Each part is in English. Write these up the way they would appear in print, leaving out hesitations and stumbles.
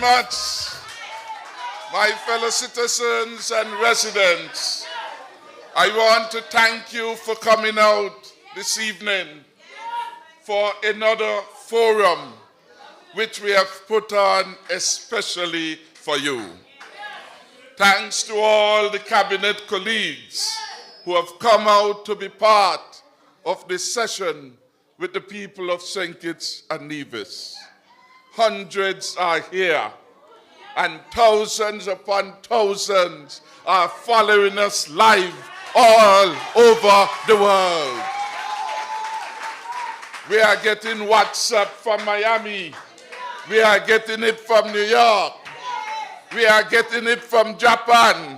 much, my fellow citizens and residents. I want to thank you for coming out this evening for another forum which we have put on especially for you. Thanks to all the cabinet colleagues who have come out to be part of this session with the people of St. Kitts and Nevis. Hundreds are here, and thousands upon thousands are following us live all over the world. We are getting WhatsApp from Miami. We are getting it from New York. We are getting it from Japan.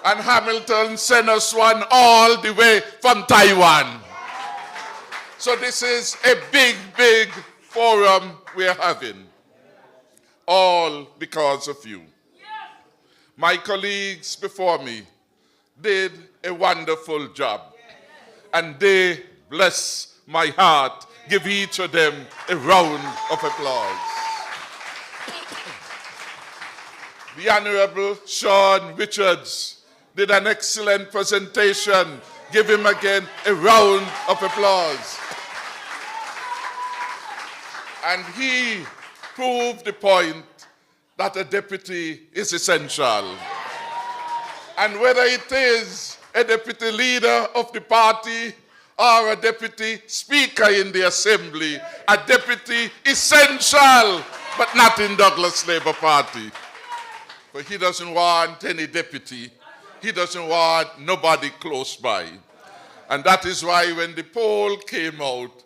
And Hamilton sent us one all the way from Taiwan. So this is a big, big forum we are having, all because of you. My colleagues before me did a wonderful job, and they, bless my heart, give each of them a round of applause. The Honorable Sean Richards did an excellent presentation. Give him again a round of applause. And he proved the point that a deputy is essential. And whether it is a deputy leader of the party or a deputy speaker in the assembly, a deputy essential, but not in Douglas Labour Party. But he doesn't want any deputy. He doesn't want nobody close by. And that is why when the poll came out,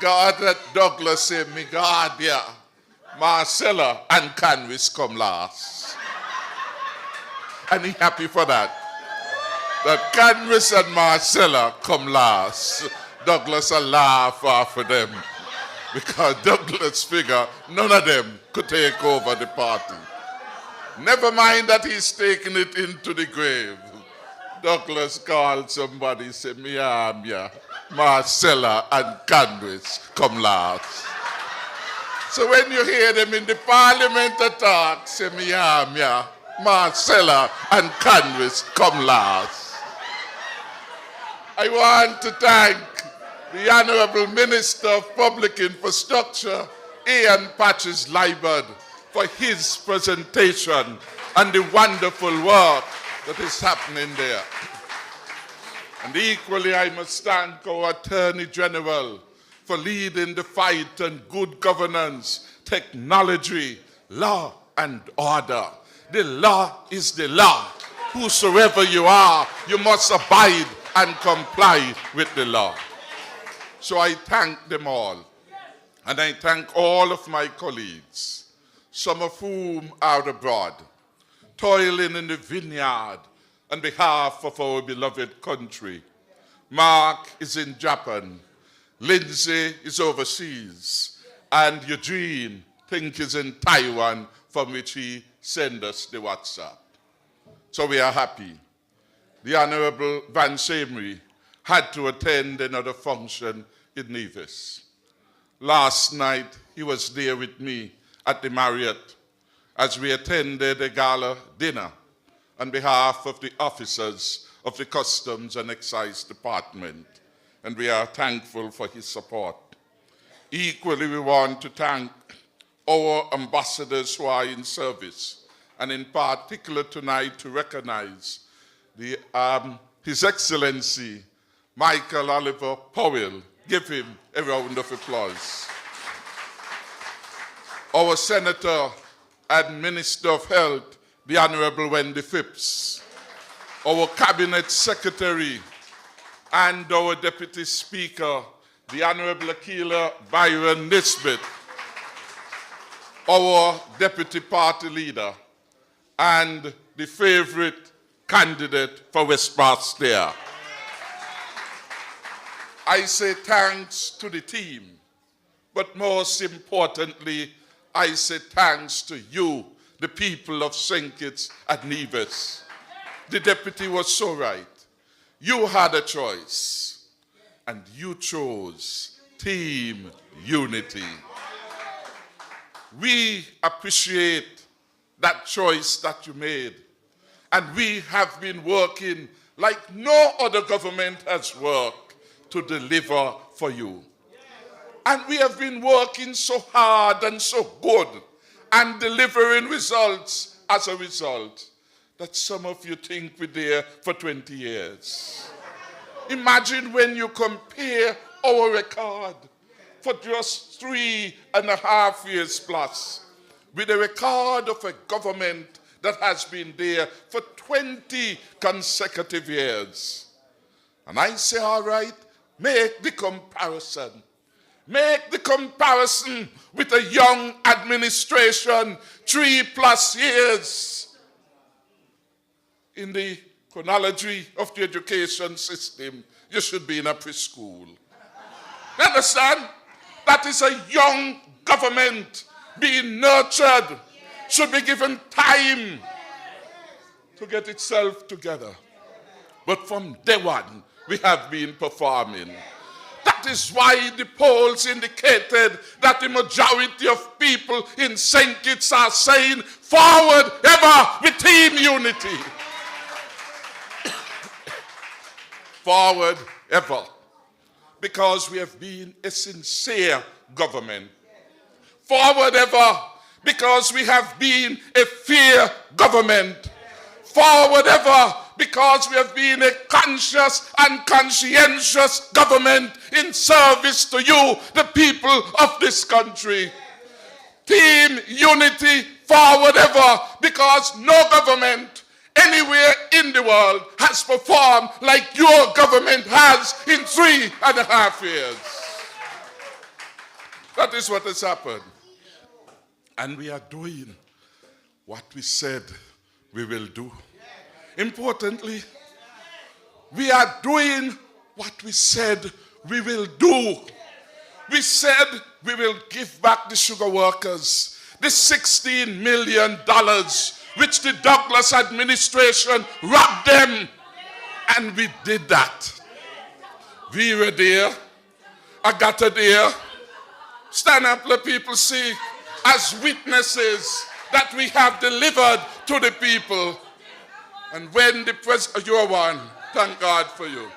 God that Douglas said, me God, yeah, Marcella and Canwis come last. And he happy for that. That Canwis and Marcella come last. Douglas will laugh off of them. Because Douglas figure none of them could take over the party. Never mind that he's taking it into the grave. Douglas called somebody, said, yeah, Marcella and Canwis come last. So when you hear them in the parliament talk, say, yeah, Marcella and Canwis come last. I want to thank the Honorable Minister of Public Infrastructure, Ian Patches Liburd, for his presentation and the wonderful work that is happening there. And equally, I must thank our Attorney General for leading the fight on good governance, technology, law, and order. The law is the law. Whosoever you are, you must abide and comply with the law. So I thank them all. And I thank all of my colleagues, some of whom are abroad, toiling in the vineyard on behalf of our beloved country. Mark is in Japan, Lindsay is overseas, and Eugene, think, is in Taiwan, from which he sent us the WhatsApp. So we are happy. The Honorable Van Semery had to attend another function in Nevis. Last night, he was there with me at the Marriott as we attended a gala dinner on behalf of the officers of the Customs and Excise Department, and we are thankful for his support. Equally, we want to thank our ambassadors who are in service, and in particular tonight to recognize His Excellency Michael Oliver Powell. Give him a round of applause. Our Senator and Minister of Health, the Honorable Wendy Phipps, our Cabinet Secretary, and our Deputy Speaker, the Honorable Akila Byron Nisbet, our Deputy Party Leader, and the favorite candidate for West Barstow. I say thanks to the team, but most importantly, I say thanks to you, the people of St. Kitts and Nevis. The deputy was so right. You had a choice, and you chose Team Unity. We appreciate that choice that you made. And we have been working like no other government has worked to deliver for you. And we have been working so hard and so good and delivering results as a result that some of you think we're there for 20 years. Imagine when you compare our record for just 3.5 years plus with the record of a government that has been there for 20 consecutive years. And I say, all right, make the comparison. Make the comparison with a young administration, 3+ years in the chronology of the education system. You should be in a preschool. You understand? That is a young government being nurtured, should be given time to get itself together. But from day one, we have been performing. That is why the polls indicated that the majority of people in St. Kitts are saying, forward ever with team unity. Forward ever. Because we have been a sincere government. Forward ever. Because we have been a fair government. Forward ever. Because we have been a conscious and conscientious government in service to you, the people of this country. Team unity, forward ever, because no government anywhere in the world has performed like your government has in 3.5 years. That is what has happened. And we are doing what we said we will do. Importantly, we are doing what we said we will do. We said we will give back the sugar workers the $16 million which the Douglas administration robbed them. And we did that. We were there. Agatha there. Stand up, let people see as witnesses that we have delivered to the people. And when the president, you are one, thank God for you.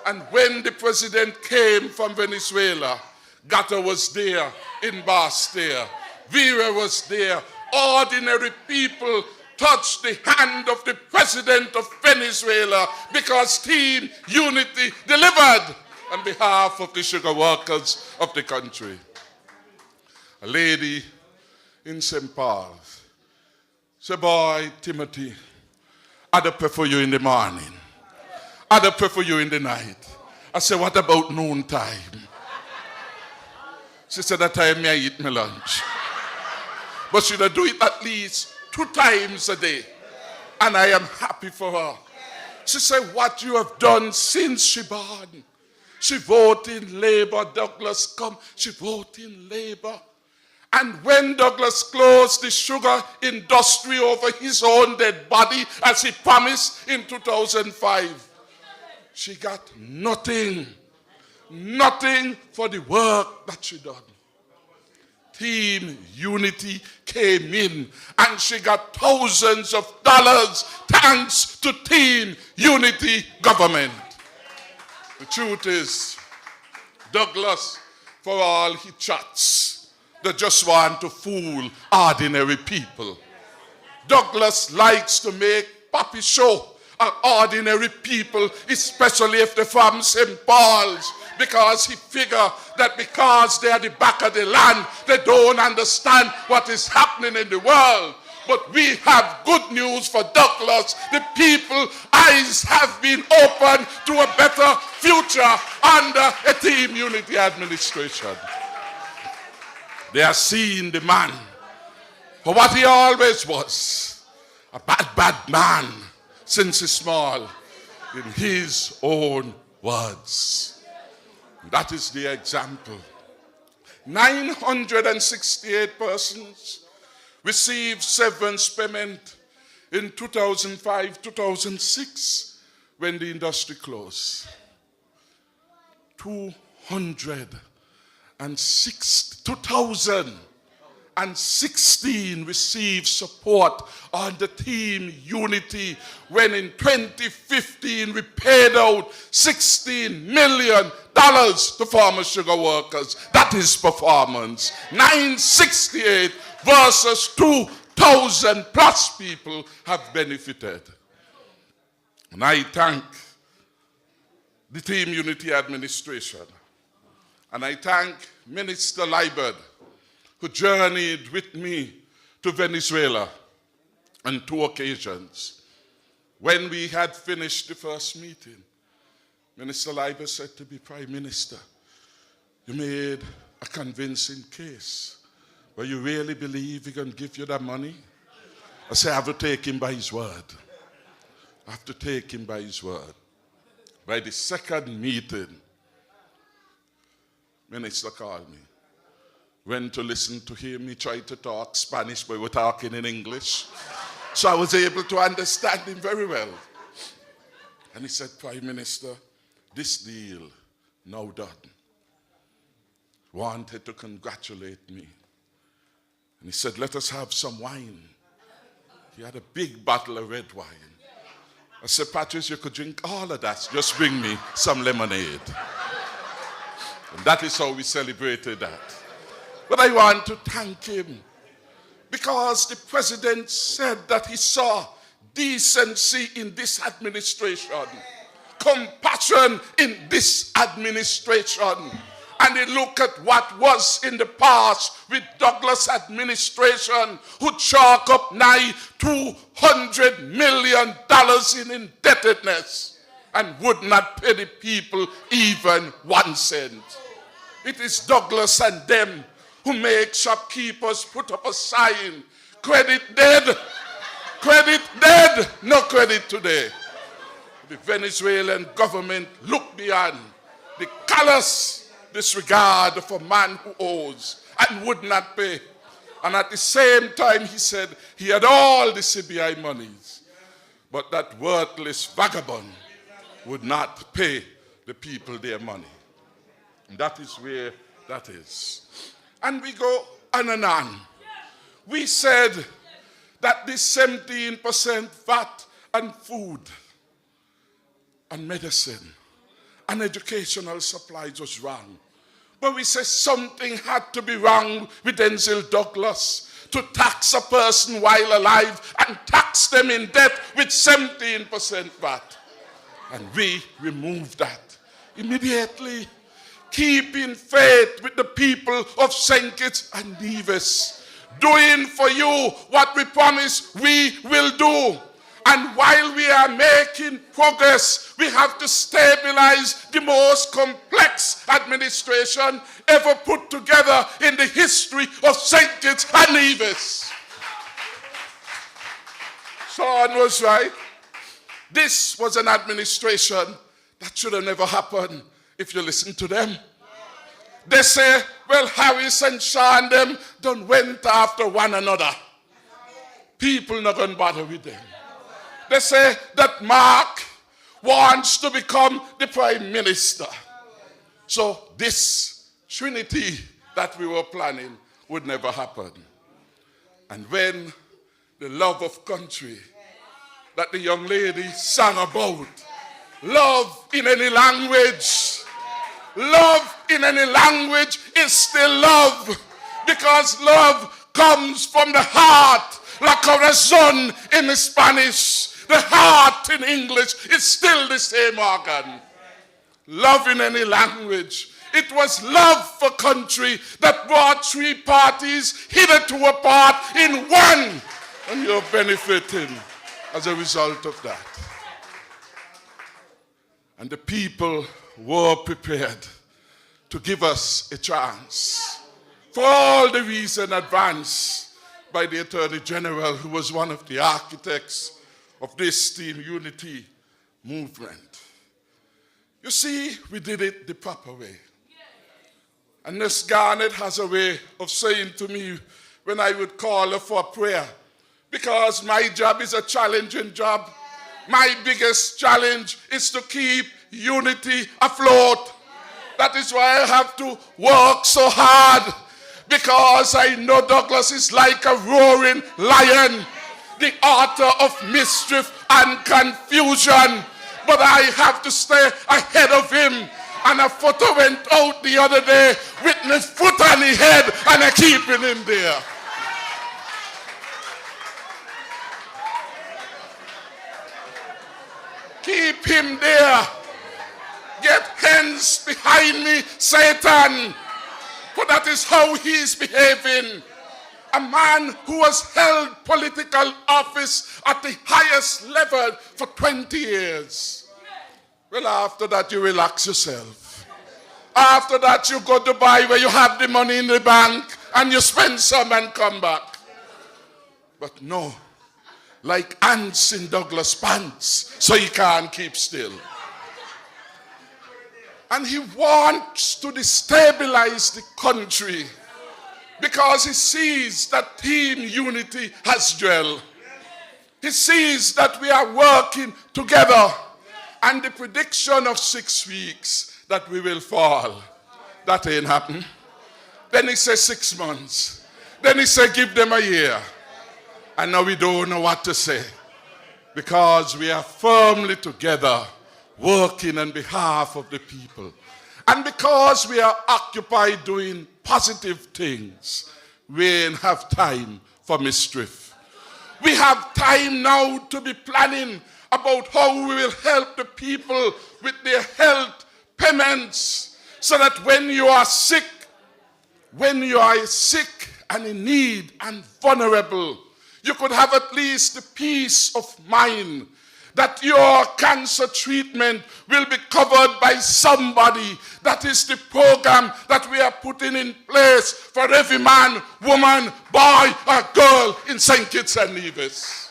And when the president came from Venezuela, Gata was there in Bastia. Vera was there. Ordinary people touched the hand of the president of Venezuela because Team Unity delivered on behalf of the sugar workers of the country. A lady in St. Paul said, boy, Timothy, I'd pray for you in the morning. I'd pray for you in the night. I said, what about noontime? She said, that time I eat my lunch. But she'd do it at least 2 times a day. And I am happy for her. She said, what you have done since she born. She voted in Labour. Douglas come. She voted in Labour. And when Douglas closed the sugar industry over his own dead body, as he promised in 2005, she got nothing. Nothing for the work that she done. Team Unity came in and she got thousands of dollars thanks to Team Unity government. The truth is, Douglas, for all he chats, they just want to fool ordinary people. Douglas likes to make puppy show of ordinary people, especially if they're from St. Paul's, because he figure that because they're the back of the land, they don't understand what is happening in the world. But we have good news for Douglas. The people's eyes have been opened to a better future under a Team Unity administration. They are seeing the man for what he always was, a bad man since he's small, in his own words. That is the example. 968 persons received severance payment in 2005-2006 when the industry closed. 2,060 and 16 received support on the Team Unity when in 2015 we paid out $16 million to farmer sugar workers. That is performance. 968 versus 2,000 plus people have benefited. And I thank the Team Unity administration. And I thank Minister Liebert, who journeyed with me to Venezuela on 2 occasions. When we had finished the first meeting, Minister Liebert said to me, Prime Minister, you made a convincing case, but you really believe he can give you that money? I said, I have to take him by his word. I have to take him by his word. By the second meeting, Minister called me. Went to listen to him. He tried to talk Spanish, but we were talking in English. So I was able to understand him very well. And he said, Prime Minister, this deal now done. Wanted to congratulate me. And he said, let us have some wine. He had a big bottle of red wine. I said, Patrice, you could drink all of that. Just bring me some lemonade. And that is how we celebrated that. But I want to thank him because the president said that he saw decency in this administration, compassion in this administration. And he looked at what was in the past with Douglas administration, who chalked up nigh $200 million in indebtedness and would not pay the people even 1 cent. It is Douglas and them who make shopkeepers put up a sign, credit dead, no credit today. The Venezuelan government looked beyond the callous disregard of a man who owes and would not pay. And at the same time, he said he had all the CBI monies, but that worthless vagabond would not pay the people their money. And that is where that is. And we go on and on. We said that this 17% VAT on food and medicine and educational supplies was wrong. But we said something had to be wrong with Denzil Douglas to tax a person while alive and tax them in death with 17% VAT. And we removed that immediately, keeping faith with the people of St. Kitts and Nevis, doing for you what we promise we will do. And while we are making progress, we have to stabilize the most complex administration ever put together in the history of St. Kitts and Nevis. Sean was right. This was an administration that should have never happened if you listen to them. They say, well, Harris and Sean them done went after one another. People not going to bother with them. They say that Mark wants to become the prime minister. So this trinity that we were planning would never happen. And when the love of country that the young lady sang about, love in any language, love in any language is still love, because love comes from the heart, la corazón in Spanish. The heart in English is still the same organ. Love in any language. It was love for country that brought 3 parties hitherto apart in one. And you're benefiting as a result of that. And the people were prepared to give us a chance for all the reason advanced by the Attorney General, who was one of the architects of this Team Unity movement. You see, we did it the proper way. And Miss Garnett has a way of saying to me when I would call her for prayer, because my job is a challenging job. My biggest challenge is to keep unity afloat. That is why I have to work so hard, because I know Douglas is like a roaring lion, the author of mischief and confusion. But I have to stay ahead of him. And a photo went out the other day with my foot on his head, and I'm keeping him there. Keep him there. Get hands behind me, Satan. For that is how he is behaving. A man who has held political office at the highest level for 20 years. Well, after that, you relax yourself. After that, you go to Dubai where you have the money in the bank and you spend some and come back. But no, like ants in Douglas pants, so he can't keep still. And he wants to destabilize the country because he sees that team unity has dwelled. He sees that we are working together. And the prediction of 6 weeks that we will fall, that ain't happen. Then he says 6 months. Then he said give them a year. And now we don't know what to say. Because we are firmly together working on behalf of the people. And because we are occupied doing positive things, we ain't have time for mischief. We have time now to be planning about how we will help the people with their health payments so that when you are sick and in need and vulnerable, you could have at least the peace of mind that your cancer treatment will be covered by somebody. That is the program that we are putting in place for every man, woman, boy, or girl in St. Kitts and Nevis.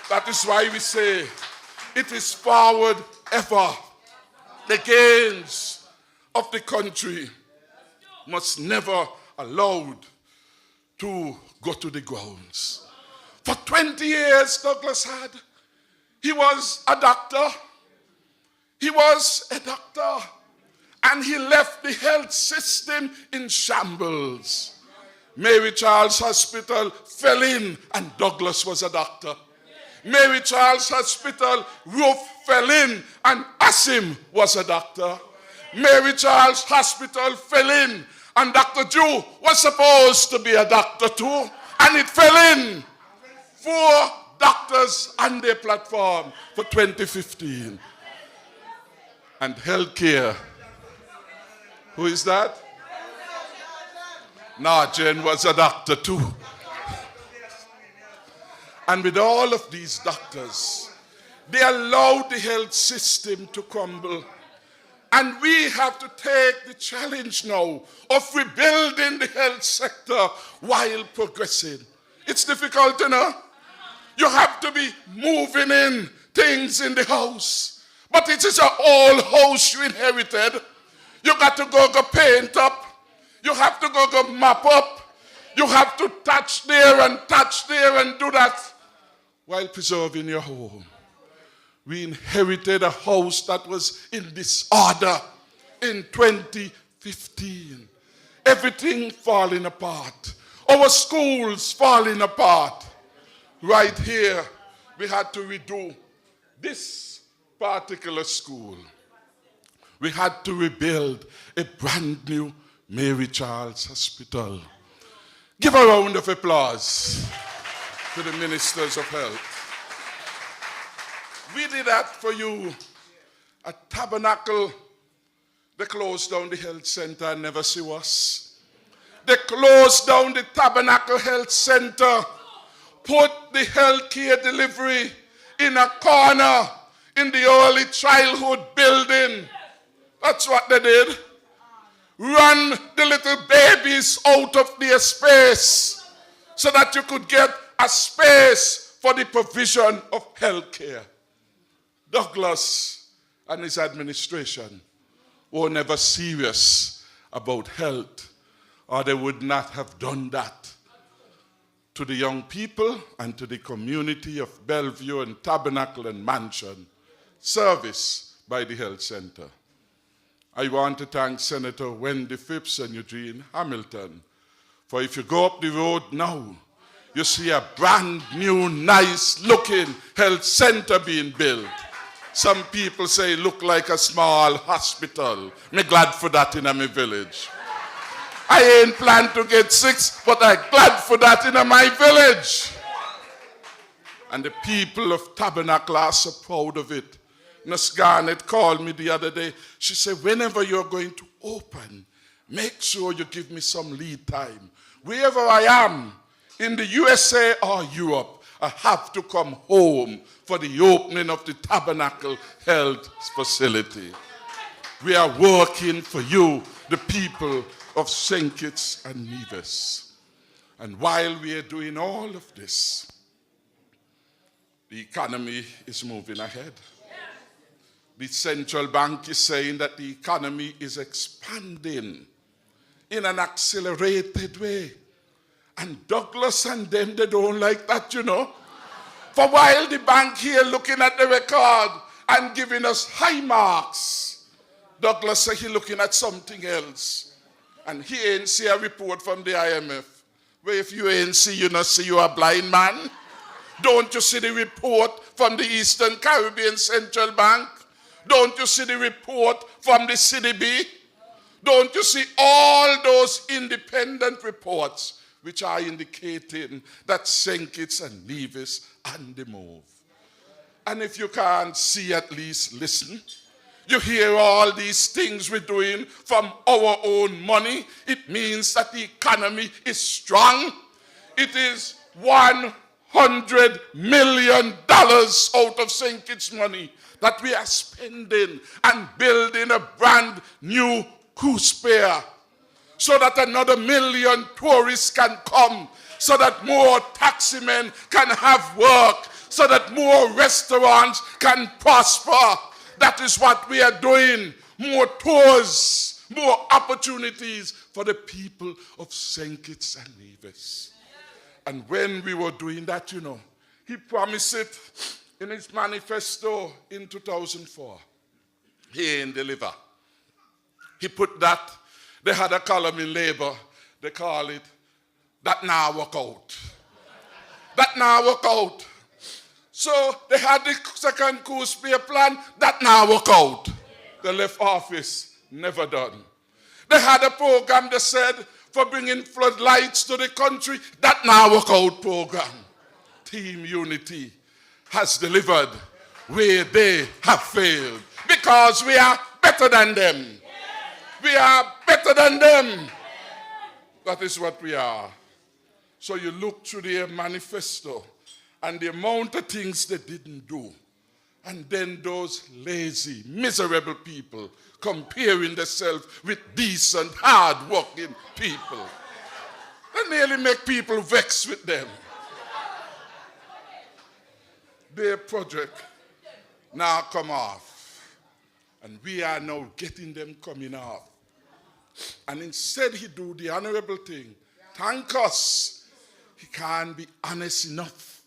That is why we say it is forward ever. The gains of the country must never allowed to go to the grounds. For 20 years, Douglas had. He was a doctor. He was a doctor. And he left the health system in shambles. Mary Charles Hospital fell in, and Douglas was a doctor. Mary Charles Hospital roof fell in, and Asim was a doctor. Mary Charles Hospital fell in, and Dr. Jew was supposed to be a doctor too, and it fell in. 4 doctors on their platform for 2015. And healthcare. Who is that? No, Jen was a doctor too. And with all of these doctors, they allowed the health system to crumble. And we have to take the challenge now of rebuilding the health sector while progressing. It's difficult, you know. You have to be moving in things in the house. But it is an old house you inherited. You got to go paint up. You have to go mop up. You have to touch there and do that while preserving your home. We inherited a house that was in disorder in 2015. Everything falling apart. Our schools falling apart. Right here, we had to redo this particular school. We had to rebuild a brand new Mary Charles Hospital. Give a round of applause to the ministers of health. We did that for you. At Tabernacle, they closed down the health center and never see us. They closed down the Tabernacle Health Center, put the health care delivery in a corner in the early childhood building. That's what they did. Run the little babies out of their space so that you could get a space for the provision of health care. Douglas and his administration were never serious about health, or they would not have done that to the young people and to the community of Bellevue and Tabernacle and Mansion, service by the health center. I want to thank Senator Wendy Phipps and Eugene Hamilton For if you go up the road now, you see a brand new, nice looking health center being built. Some people say it look like a small hospital. Me glad for that in my village. I ain't planned to get sick, but I'm glad for that in my village. And the people of Tabernacle are so proud of it. Miss Garnett called me the other day. She said, whenever you're going to open, make sure you give me some lead time. Wherever I am, in the USA or Europe, I have to come home for the opening of the Tabernacle Health Facility. We are working for you, the people of St. Kitts and Nevis. And while we are doing all of this, the economy is moving ahead. The central bank is saying that the economy is expanding in an accelerated way. And Douglas and them, they don't like that, you know. For while the bank here looking at the record and giving us high marks, Douglas said he looking at something else. And he ain't see a report from the IMF. Where if you ain't see, you not see you a blind man. Don't you see the report from the Eastern Caribbean Central Bank? Don't you see the report from the CDB? Don't you see all those independent reports which are indicating that St. Kitts and Nevis on the move? And if you can't see, at least listen. You hear all these things we're doing from our own money. It means that the economy is strong. It is $100 million out of St. Kitts money that we are spending and building a brand new cruise pier so that another million tourists can come, so that more taxi men can have work, so that more restaurants can prosper. That is what we are doing. More tours, more opportunities for the people of St. Kitts and Nevis. And when we were doing that, you know, he promised it in his manifesto in 2004. He ain't deliver. He put that, they had a column in Labour, they call it, that now work out. That now work out. So they had the second cruise pier plan, that now work out. They left office, never done. They had a program, they said, for bringing floodlights to the country, that now work out program. Team Unity has delivered where they have failed. Because we are better than them. We are better than them. That is what we are. So you look through their manifesto and the amount of things they didn't do. And then those lazy, miserable people comparing themselves with decent, hard-working people. They nearly make people vex with them. Their project now come off. And we are now getting them coming off. And instead he do the honorable thing. Thank us. He can't be honest enough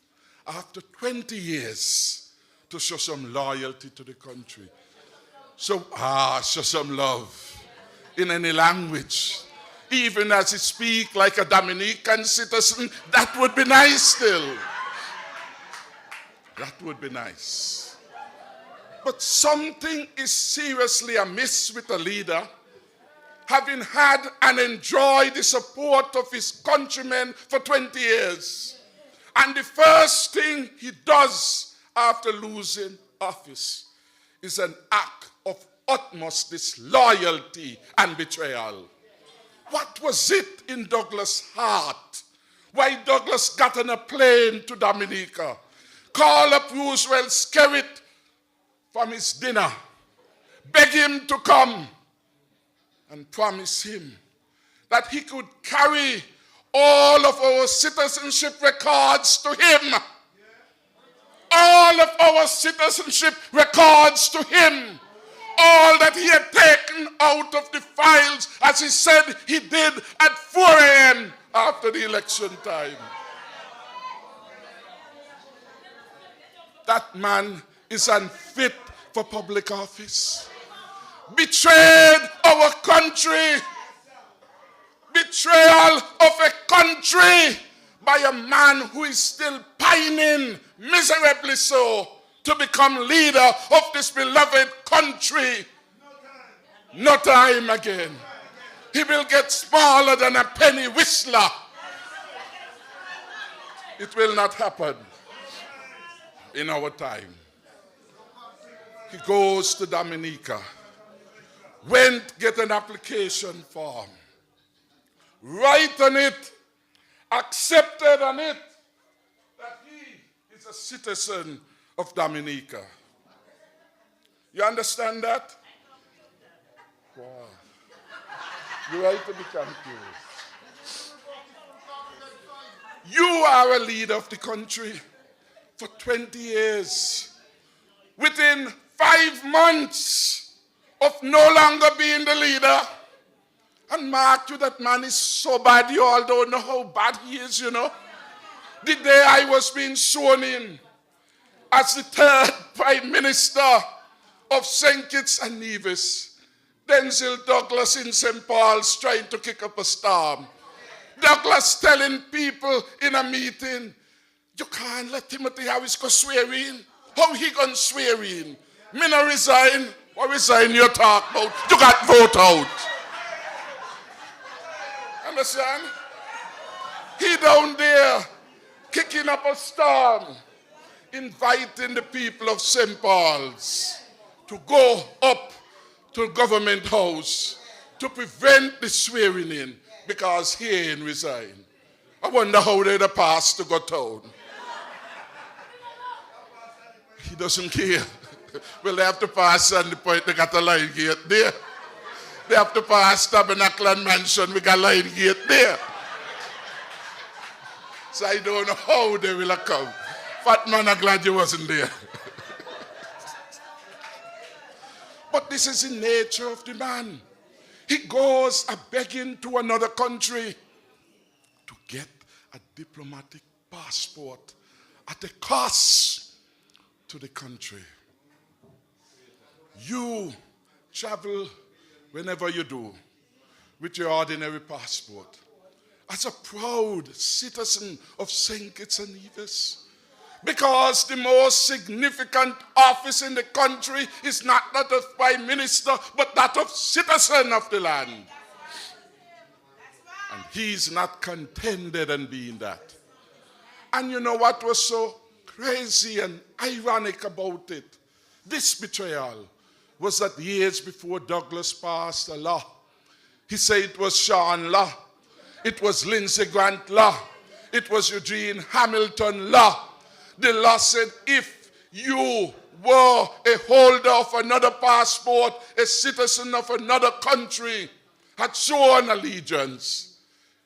after 20 years to show some loyalty to the country. So, show some love in any language. Even as he speak like a Dominican citizen, that would be nice still. That would be nice. But something is seriously amiss with a leader having had and enjoyed the support of his countrymen for 20 years. And the first thing he does after losing office is an act of utmost disloyalty and betrayal. What was it in Douglas' heart? Why Douglas got on a plane to Dominica, call up Roosevelt Skerritt from his dinner, beg him to come, and promise him that he could carry all of our citizenship records to him. All of our citizenship records to him. All that he had taken out of the files, as he said he did at 4 a.m. after the election time. That man is unfit for public office. Betrayed our country. betrayal of a country by a man who is still pining, miserably so, to become leader of this beloved country. No time again. He will get smaller than a penny whistler. It will not happen in our time. He goes to Dominica, went get an application form, write on it, accepted on it that he is a citizen of Dominica. You understand that? Wow. You're right to be confused. You are a leader of the country for 20 years. Within 5 months of no longer being the leader, and mark you, that man is so bad, you all don't know how bad he is, you know. The day I was being sworn in as the 3rd Prime Minister of St. Kitts and Nevis, Denzil Douglas in St. Paul's trying to kick up a storm. Douglas telling people in a meeting, you can't let Timothy Harris go swear in. How he gonna swear in? Me no resign. What resign you talk about? You got vote out. Understand? He down there kicking up a storm, inviting the people of St. Paul's to go up to the government house to prevent the swearing in because he ain't resigned. I wonder how the pastor got told. He doesn't care. Well, they have to pass on the point, they got a line gate there. They have to pass Tabernacle and Mansion, we got a line gate there. So I don't know how they will come. Fat man, I'm glad you wasn't there. But this is the nature of the man. He goes a begging to another country to get a diplomatic passport at a cost to the country. You travel whenever you do with your ordinary passport as a proud citizen of St. Kitts and Nevis. Because the most significant office in the country is not that of Prime Minister, but that of citizen of the land. And he's not contented in being that. And you know what was so crazy and ironic about it? This betrayal was that years before Douglas passed a law. He said it was Sean Law. It was Lindsey Grant Law. It was Eugene Hamilton Law. The law said if you were a holder of another passport, a citizen of another country, had sworn allegiance,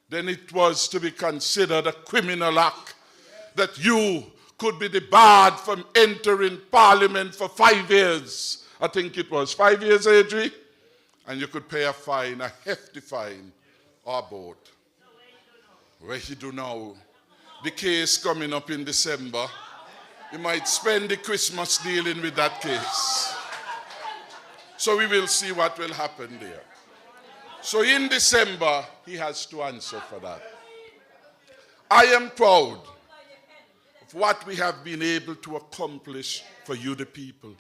then it was to be considered a criminal act that you could be debarred from entering Parliament for 5 years. I think it was 5 years, Adri, and you could pay a fine, a hefty fine, or both. Where he do now? The case coming up in December. He might spend the Christmas dealing with that case. So we will see what will happen there. So in December, he has to answer for that. I am proud of what we have been able to accomplish for you, the people.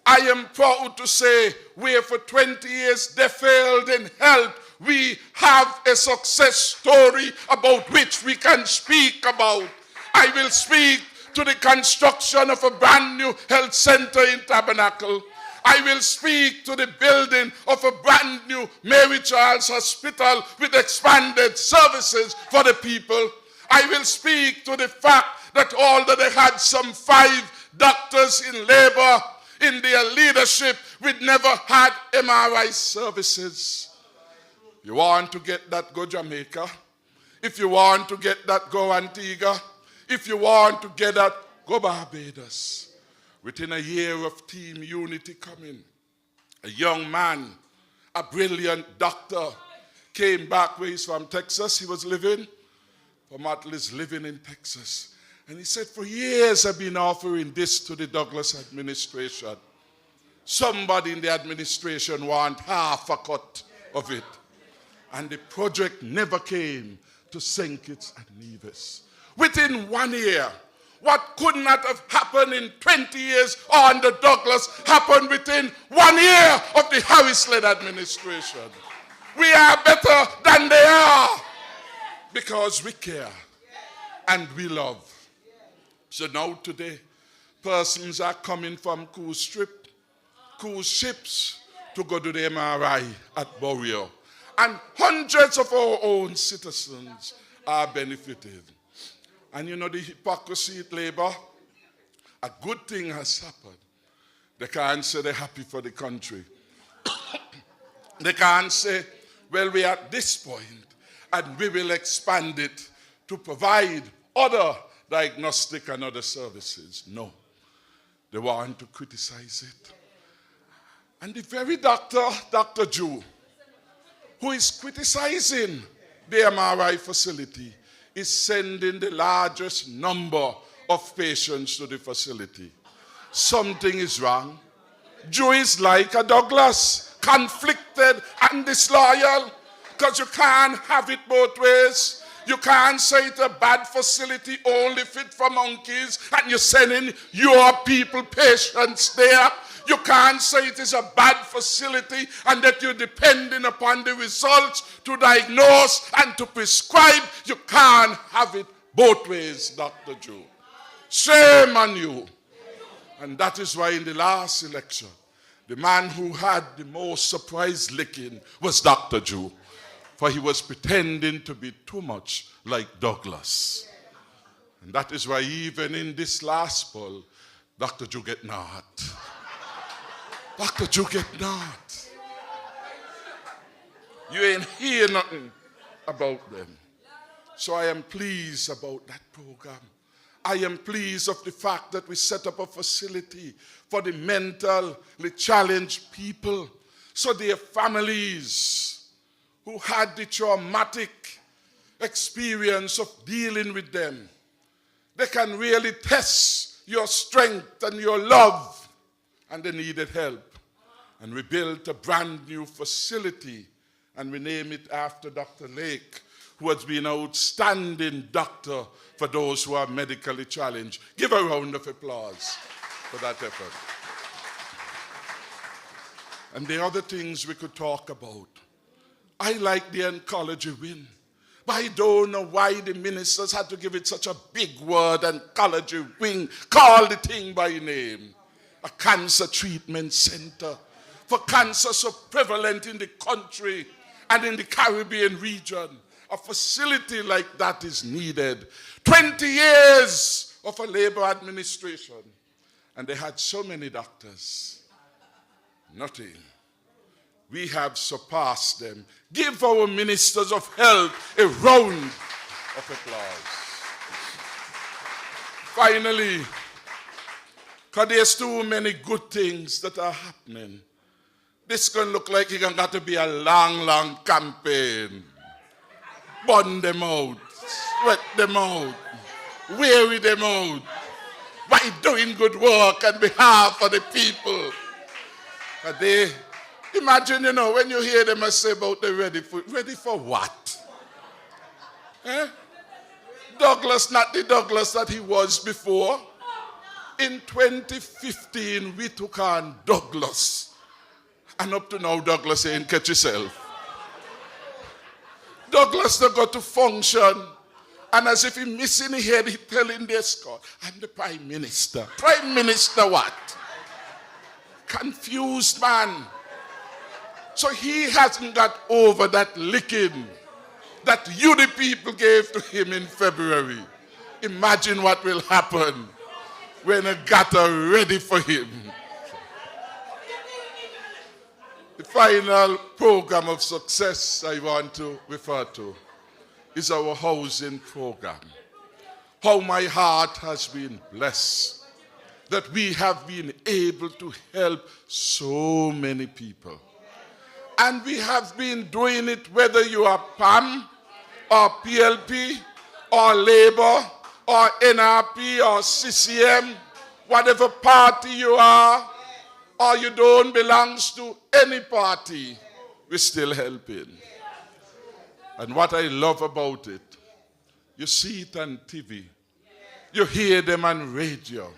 I am proud to say where for 20 years they failed in health, we have a success story about which we can speak about. I will speak to the construction of a brand new health center in Tabernacle. I will speak to the building of a brand new Mary Charles Hospital with expanded services for the people. I will speak to the fact that although they had some 5 doctors in labor in their leadership, we never had MRI services. You want to get that, go Jamaica. If you want to get that, go Antigua. If you want to get that, go Barbados. Within a year of Team Unity coming, a young man, a brilliant doctor, came back where he's from, Texas. He was living, Matlis living in Texas. And he said, for years I've been offering this to the Douglas administration. Somebody in the administration want half a cut of it. And the project never came to St. Kitts and Nevis. Within 1 year, what could not have happened in 20 years under Douglas happened within 1 year of the Harris-led administration. We are better than they are because we care and we love. So now today, persons are coming from cruise ships to go to the MRI at Borio. And hundreds of our own citizens are benefited. And you know the hypocrisy at Labour? A good thing has happened. They can't say they're happy for the country. They can't say, well, we're at this point and we will expand it to provide other diagnostic and other services. No. They want to criticize it. And the very Dr. Jew, who is criticizing the MRI facility, is sending the largest number of patients to the facility. Something is wrong. Jew is like a Douglas, conflicted and disloyal, because you can't have it both ways. You can't say it's a bad facility, only fit for monkeys, and you're sending your people, patients there. You can't say it is a bad facility and that you're depending upon the results to diagnose and to prescribe. You can't have it both ways, Dr. Jew. Shame on you. And that is why in the last election, the man who had the most surprise licking was Dr. Jew. For he was pretending to be too much like Douglas. And that is why even in this last poll, Dr. Jew get not. Dr. Jew get not. You ain't hear nothing about them. So I am pleased about that program. I am pleased of the fact that we set up a facility for the mentally challenged people, so their families who had the traumatic experience of dealing with them, they can really test your strength and your love, and they needed help. And we built a brand new facility, and we named it after Dr. Lake, who has been an outstanding doctor for those who are medically challenged. Give a round of applause for that effort. And the other things we could talk about. I like the oncology win, but I don't know why the ministers had to give it such a big word, oncology wing. Call the thing by name. A cancer treatment center for cancer so prevalent in the country and in the Caribbean region. A facility like that is needed. 20 years of a Labour administration, and they had so many doctors. Nothing. We have surpassed them. Give our ministers of health a round of applause. Finally, because there's too many good things that are happening, this can look like it's going to be a long, long campaign. Burn them out, sweat them out, weary them out by doing good work on behalf of the people. But they, imagine, when you hear them say about the ready for what? Douglas, not the Douglas that he was before. In 2015, we took on Douglas. And up to now, Douglas ain't catch himself. Douglas they got to function, and as if he missing his head, he telling the escort, I'm the Prime Minister. Prime Minister what? Confused man. So he hasn't got over that licking that you the people gave to him in February. Imagine what will happen when a gutter ready for him. The final program of success I want to refer to is our housing program. How my heart has been blessed that we have been able to help so many people. And we have been doing it whether you are PAM or PLP or Labour or NRP or CCM, whatever party you are, or you don't belong to any party, we're still helping. And what I love about it, you see it on TV. You hear them on radio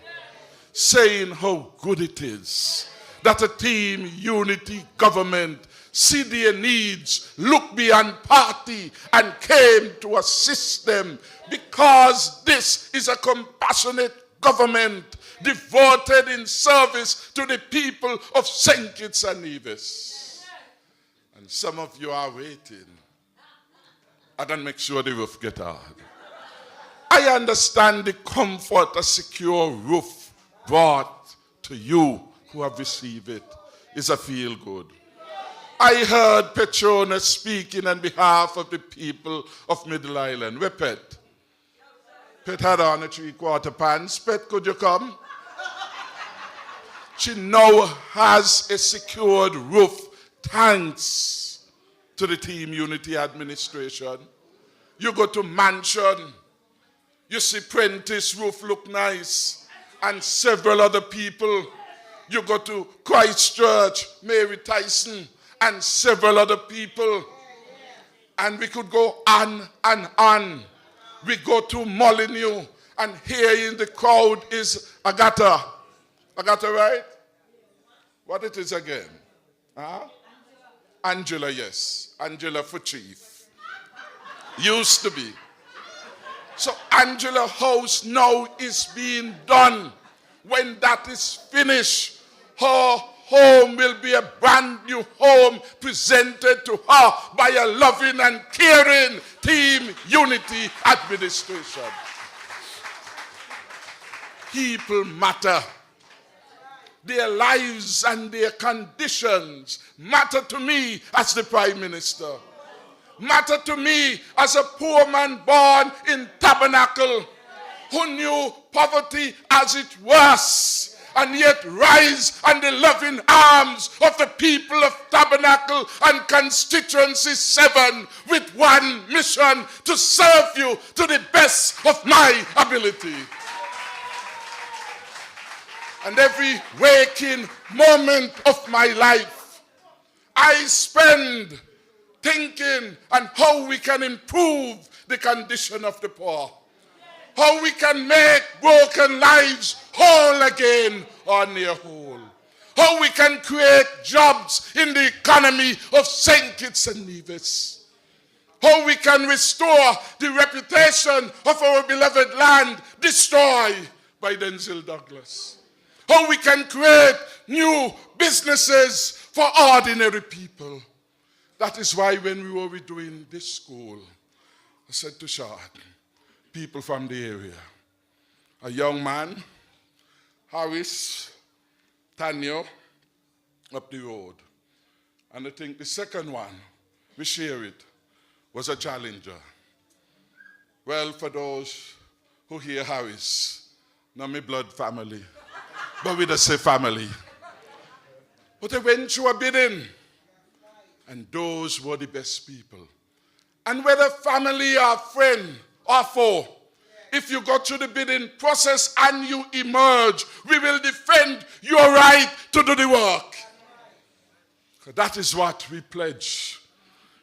saying how good it is that a team unity government see their needs, look beyond party, and came to assist them, because this is a compassionate government devoted in service to the people of St. Kitts and Nevis. And some of you are waiting. I don't make sure the roof get hard. I understand the comfort a secure roof brought to you who have received it is a feel good. I heard Petronas speaking on behalf of the people of Middle Island. Where Pet? Pet had on a 3/4 pants. Pet, could you come? She now has a secured roof thanks to the Team Unity administration. You go to Mansion, you see Prentice roof look nice, and several other people. You go to Christchurch, Mary Tyson, and several other people. And we could go on and on. We go to Molyneux, and here in the crowd is Agatha. Agatha, right? What it is again? Huh? Angela, yes. Angela for chief. Used to be. So Angela House now is being done. When that is finished, her home will be a brand new home presented to her by a loving and caring Team Unity administration. People matter. Their lives and their conditions matter to me as the Prime Minister. Matter to me as a poor man born in Tabernacle who knew poverty as it was, and yet rise on the loving arms of the people of Tabernacle and Constituency 7 with one mission: to serve you to the best of my ability. And every waking moment of my life, I spend thinking on how we can improve the condition of the poor, how we can make broken lives whole again or near whole, how we can create jobs in the economy of St. Kitts and Nevis, how we can restore the reputation of our beloved land destroyed by Denzel Douglas, how we can create new businesses for ordinary people. That is why when we were doing this school, I said to Shad, people from the area, a young man, Harris, Tanyo, up the road. And I think the second one, we share it, was a challenger. Well, for those who hear Harris, not my blood family, but we just say family. But I went through a bidding, and those were the best people. And whether family or friend or foe, if you go through the bidding process and you emerge, we will defend your right to do the work. That is what we pledge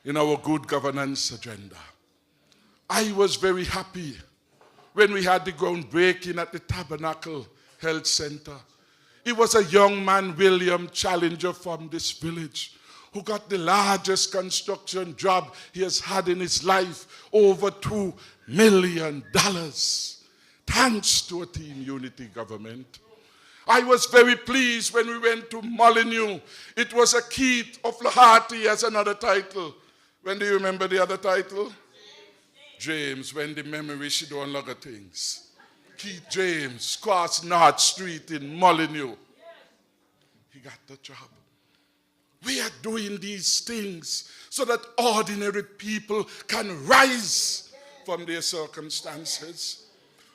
in our good governance agenda. I was very happy when we had the groundbreaking at the Tabernacle Health Center. It was a young man, William Challenger, from this village, who got the largest construction job he has had in his life, over $2 million, thanks to a Team Unity government. I was very pleased when we went to Molyneux. It was a Keith of Laharty as another title. When do you remember the other title? James, when the memory she don't look at things. Keith James, cross North Street in Molyneux. He got the job. We are doing these things so that ordinary people can rise from their circumstances.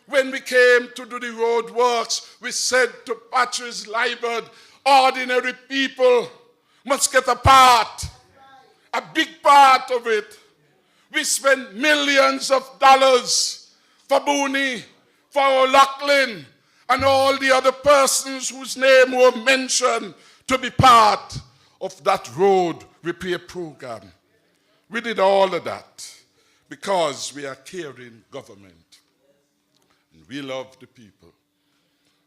When we came to do the road works, we said to Patrice Liebert, ordinary people must get a part, a big part of it. We spent millions of dollars for Booney, for O'Loughlin, and all the other persons whose name were mentioned to be part of that road repair program. We did all of that because we are caring government. And we love the people.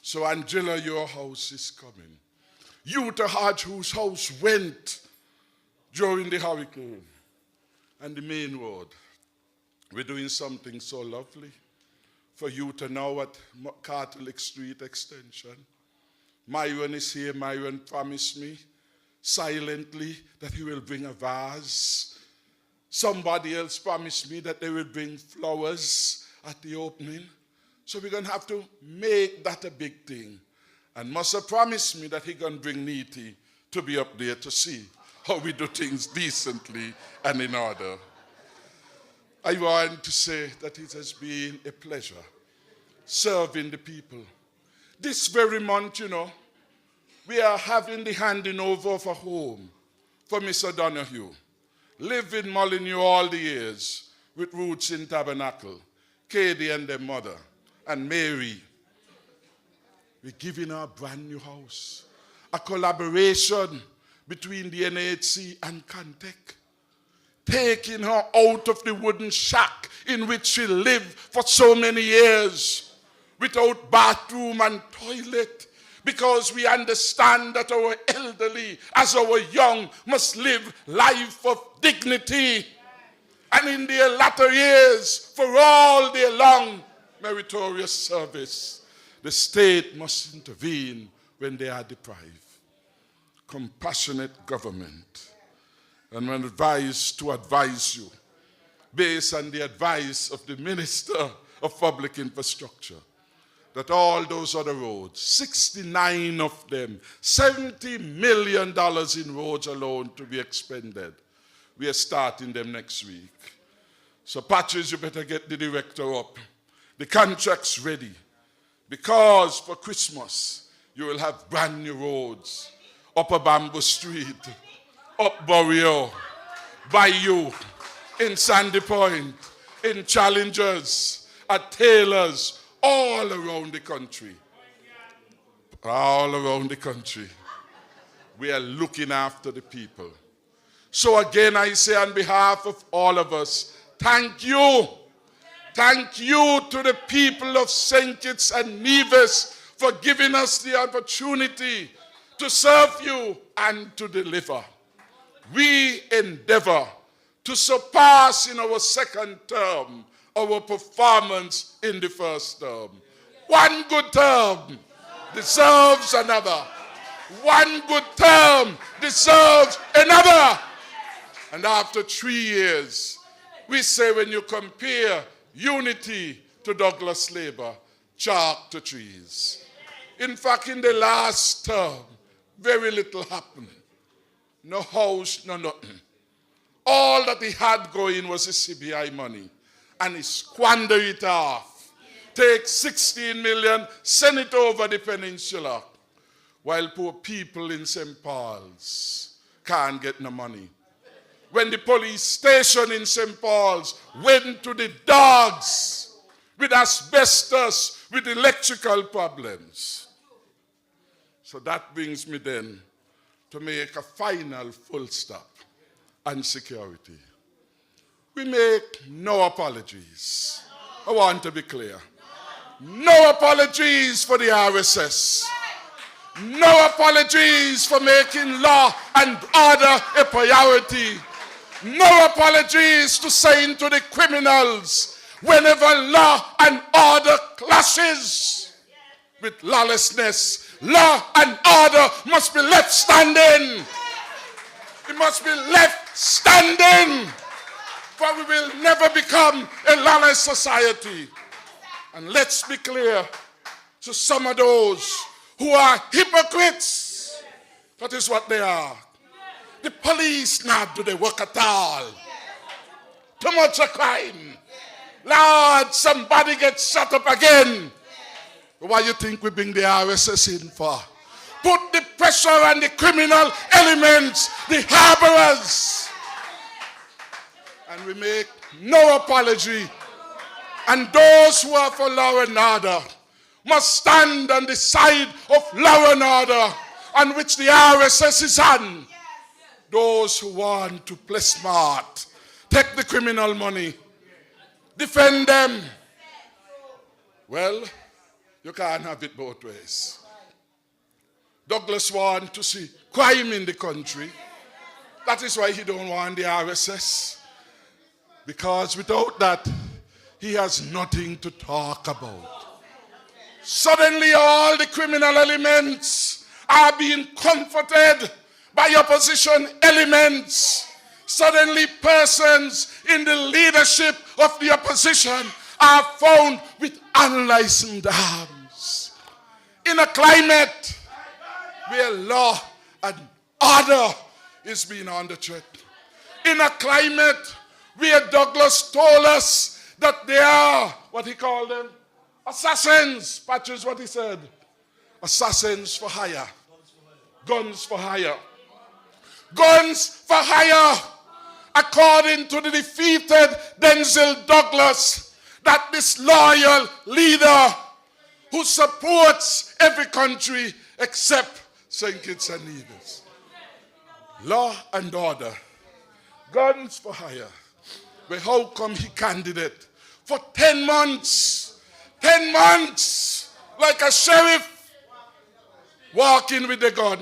So Angela, your house is coming. Utah Hodge, whose house went during the hurricane, and the main road. We're doing something so lovely for Utah now at Catholic Street Extension. Myron is here. Myron promised me silently that he will bring a vase. Somebody else promised me that they will bring flowers at the opening. So we're going to have to make that a big thing. And Musa promised me that he's going to bring Niti to be up there to see how we do things decently and in order. I want to say that it has been a pleasure serving the people. This very month, we are having the handing over of a home for Mr. Donahue. Lived in Molyneux all the years with roots in Tabernacle. Katie and their mother and Mary. We're giving her a brand new house. A collaboration between the NHC and Cantech. Taking her out of the wooden shack in which she lived for so many years without bathroom and toilet, because we understand that our elderly, as our young, must live life of dignity. And in their latter years, for all their long meritorious service, the state must intervene when they are deprived. Compassionate government. And I'm advised to advise you, based on the advice of the Minister of Public Infrastructure, that all those other roads, 69 of them, $70 million in roads alone to be expended. We are starting them next week. So Patches, you better get the director up. The contract's ready. Because for Christmas, you will have brand new roads. Upper Bamboo Street, up Borio, Bayou, in Sandy Point, in Challengers, at Taylor's, all around the country. All around the country. We are looking after the people. So again, I say on behalf of all of us, thank you. Thank you to the people of St. Kitts and Nevis for giving us the opportunity to serve you and to deliver. We endeavor to surpass in our second term our performance in the first term. One good term deserves another. One good term deserves another. And after 3 years, we say when you compare unity to Douglas Labour, chalk to trees. In fact, in the last term, very little happened. No house, no nothing. All that he had going was the CBI money. And he squandered it off. Take 16 million, send it over the peninsula. While poor people in St. Paul's can't get no money. When the police station in St. Paul's went to the dogs with asbestos, with electrical problems. So that brings me then to make a final full stop on security. We make no apologies. I want to be clear. No apologies for the RSS. No apologies for making law and order a priority. No apologies to saying to the criminals whenever law and order clashes with lawlessness, law and order must be left standing. It must be left standing, for we will never become a lawless society. And let's be clear to some of those who are hypocrites. That is what they are. The police not do their work at all. Too much a crime. Lord, somebody gets shut up again. Why you think we bring the RSS in for? Put the pressure on the criminal elements, the harborers. And we make no apology. And those who are for law and order must stand on the side of law and order on which the RSS is on. Those who want to play smart take the criminal money. Defend them. Well, you can't have it both ways. Douglas wants to see crime in the country. That is why he don't want the RSS. Because without that, he has nothing to talk about. Suddenly all the criminal elements are being comforted by opposition elements. Suddenly persons in the leadership of the opposition are found with unlicensed arms. In a climate where law and order is being under threat. In a climate where Douglas told us that they are, what he called them? Assassins. Patch is what he said. Assassins for hire. Guns for hire. Guns for hire. According to the defeated Denzel Douglas, that this loyal leader who supports every country except St. Kitts and Nevis. Law and order. Guns for hire. But how come he candidate for 10 months? 10 months like a sheriff walking with a gun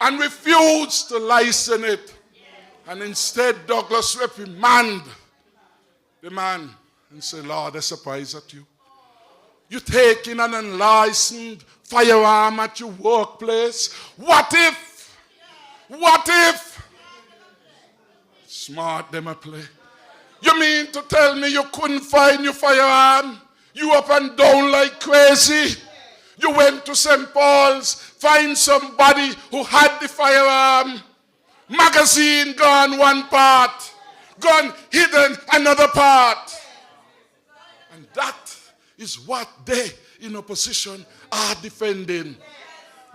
and refused to license it. And instead Douglas reprimanded the man and said, Lord, I'm surprised at you. You taking an unlicensed firearm at your workplace. What if? Smart them a play. You mean to tell me you couldn't find your firearm? You up and down like crazy. You went to St. Paul's, find somebody who had the firearm. Magazine gone one part, gun hidden another part. And that is what they in opposition are defending.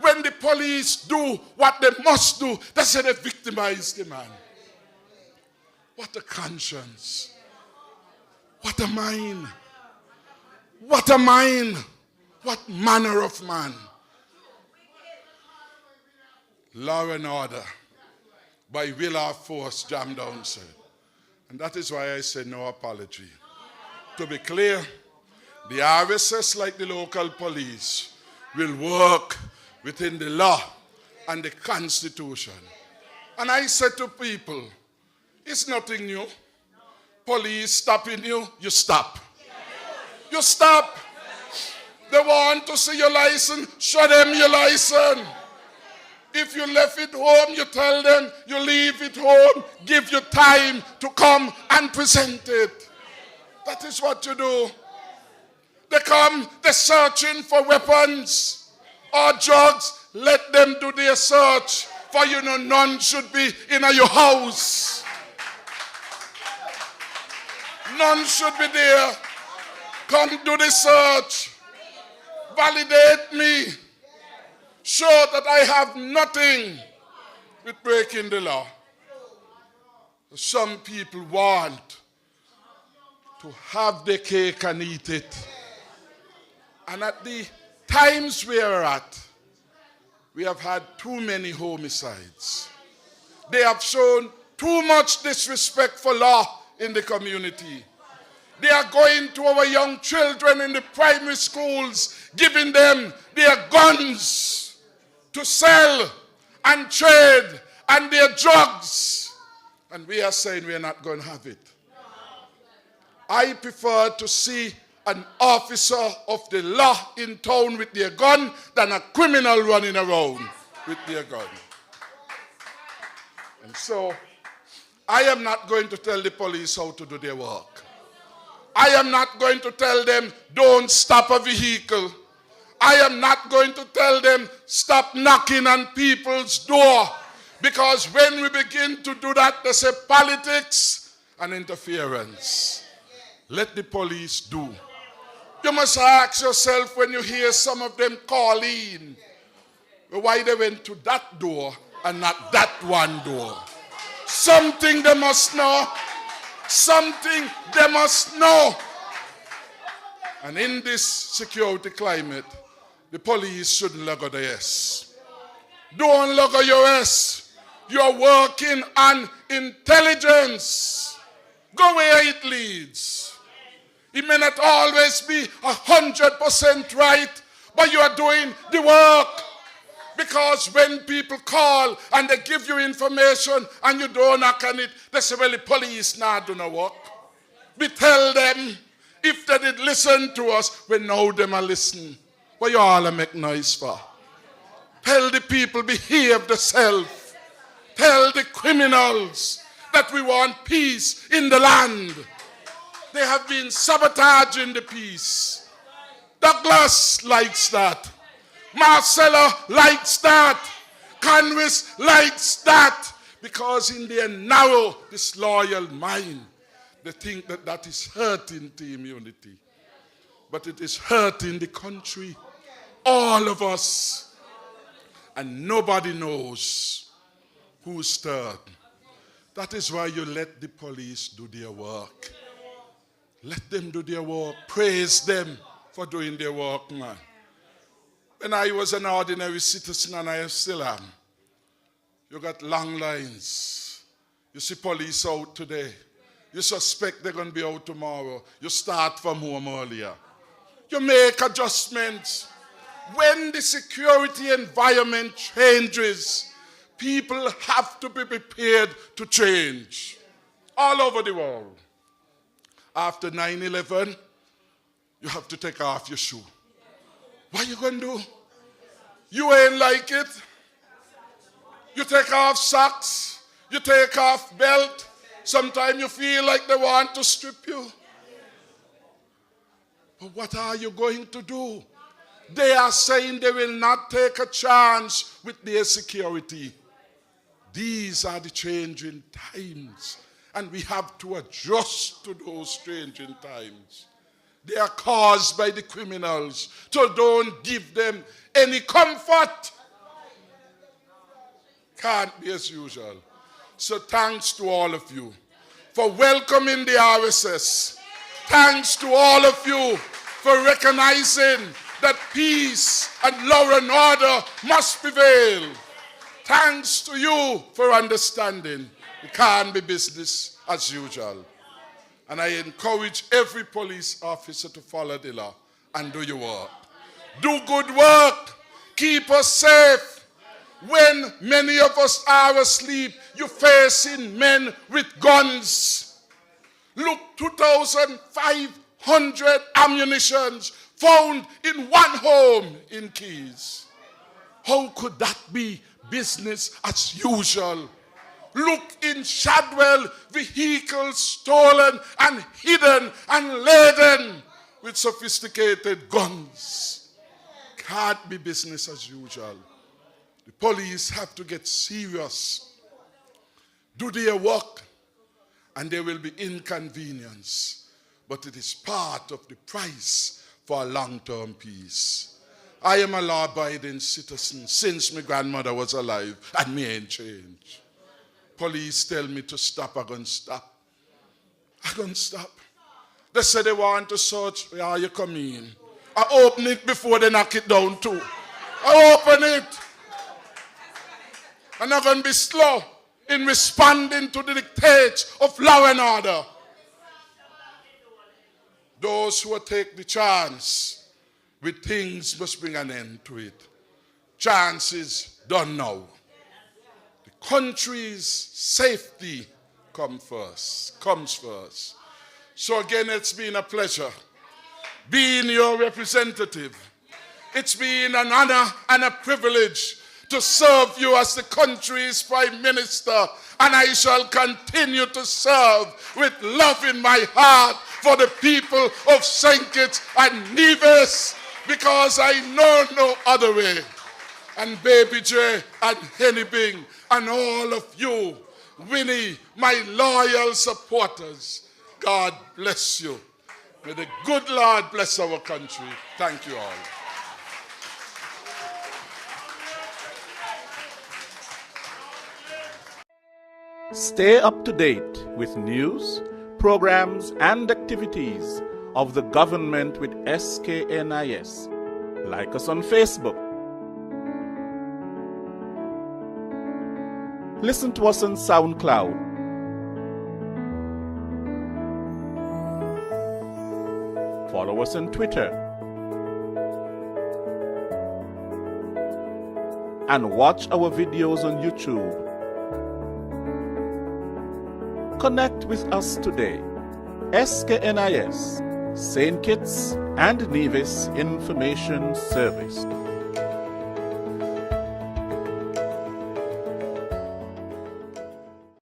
When the police do what they must do, they say they victimize the man. What a conscience. What a mind. What a mind. What manner of man. Law and order by will or force jammed down, sir. And that is why I say no apology. To be clear, the RSS, like the local police, will work within the law and the Constitution. And I said to people, it's nothing new. Police stopping you, you stop. You stop. They want to see your license, show them your license. If you left it home, you tell them you leave it home, give you time to come and present it. That is what you do. They come, they're searching for weapons or drugs. Let them do their search. For you know none should be in your house. None should be there. Come do the search. Validate me. Show that I have nothing with breaking the law. Some people want to have the cake and eat it. And at the times we are at, we have had too many homicides. They have shown too much disrespect for law in the community. They are going to our young children in the primary schools, giving them their guns to sell and trade and their drugs. And we are saying we are not going to have it. I prefer to see an officer of the law in town with their gun than a criminal running around with their gun. And so, I am not going to tell the police how to do their work. I am not going to tell them, don't stop a vehicle. I am not going to tell them, stop knocking on people's door. Because when we begin to do that, they say politics and interference. Let the police do. You must ask yourself when you hear some of them call in, why they went to that door and not that one door. Something they must know. Something they must know. And in this security climate, the police shouldn't lugger the S. Don't lugger your S. You're working on intelligence. Go where it leads. It may not always be 100% right, but you are doing the work. Because when people call and they give you information and you don't act on it, they say, well, the police now do not work. We tell them, if they did listen to us, we know them are listening. What you all make noise for? Tell the people, behave themselves. Tell the criminals that we want peace in the land. They have been sabotaging the peace. Douglas likes that. Marcelo likes that. Congress likes that. Because in their narrow, disloyal mind, they think that that is hurting team unity. But it is hurting the country. All of us. And nobody knows who's third. That is why you let the police do their work. Let them do their work. Praise them for doing their work, man. When I was an ordinary citizen, and I still am, you got long lines. You see police out today. You suspect they're going to be out tomorrow. You start from home earlier. You make adjustments. When the security environment changes, people have to be prepared to change. All over the world. After 9/11, you have to take off your shoe. What are you going to do? You ain't like it. You take off socks. You take off belt. Sometimes you feel like they want to strip you. But what are you going to do? They are saying they will not take a chance with their security. These are the changing times. And we have to adjust to those changing times. They are caused by the criminals. So don't give them any comfort. Can't be as usual. So thanks to all of you for welcoming the RSS. Thanks to all of you for recognizing that peace and law and order must prevail. Thanks to you for understanding. It can't be business as usual. And I encourage every police officer to follow the law and do your work. Do good work. Keep us safe. When many of us are asleep, you're facing men with guns. Look, 2,500 ammunitions found in one home in Keys. How could that be business as usual? Look in Shadwell, vehicles stolen and hidden and laden with sophisticated guns. Can't be business as usual. The police have to get serious, do their work, and there will be inconvenience. But it is part of the price for long-term peace. I am a law-abiding citizen since my grandmother was alive, and me ain't changed. Police tell me to stop, I'm going to stop. I'm going to stop. They say they want to search. Yeah, you come in. I open it before they knock it down too. I open it. I'm not going to be slow in responding to the dictates of law and order. Those who take the chance with things must bring an end to it. Chances done now. The country's safety comes first. So again, it's been a pleasure being your representative. It's been an honor and a privilege to serve you as the country's Prime Minister, and I shall continue to serve with love in my heart for the people of St. Kitts and Nevis, because I know no other way. And Baby J and Henny Bing and all of you, Winnie, my loyal supporters, God bless you. May the good Lord bless our country. Thank you all. Stay up to date with news, programs, and activities of the government with SKNIS. Like us on Facebook. Listen to us on SoundCloud. Follow us on Twitter. And watch our videos on YouTube. Connect with us today. SKNIS, St. Kitts and Nevis Information Service.